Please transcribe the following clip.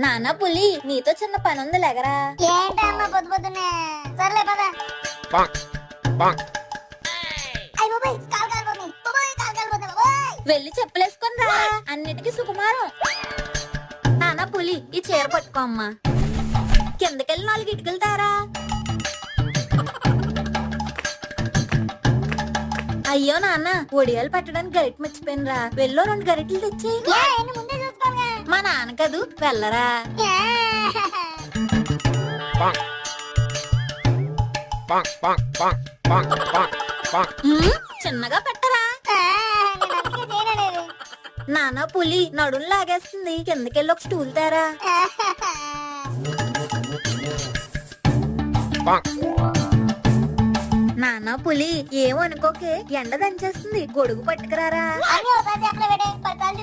నానా పులి నీతో చిన్న పని ఉంది లేగరా. ఏంటమ్మా పొద్దు పొద్దున్నే? సర్లే పద. అయ్య బాబాయ్, కాలు కాలిపోతుంది. బాబాయ్, కాలు కాలిపోతుంది. బాబాయ్, వెళ్ళి చెప్పులేసుకొని రా, అన్నిటికీ సుకుమారం. నానా పులి ఈ చీర పట్టుకో అమ్మా. కిందకెళ్ళి 4 ఇటుకలు తారా. అయ్యో నాన్న, ఒడియాలు పెట్టడానికి గరిట మర్చిపోయినరా. వెళ్ళో 2 గరిటలు తెచ్చి. ఏ ఎన్ని ముందే చూసుకోగా. మా నాన్న కదూ, వెళ్ళరా. చిన్నగా పెట్టరా. నానా పులి నడుం లాగేస్తుంది, కిందకెళ్ళి ఒక స్టూల్ తారా. నానా పులి ఏమనుకోకే, ఎండ దంచేస్తుంది, గొడుగు పట్టుకురారా. అని ఒకసారి చెప్పలే, 10 సార్లు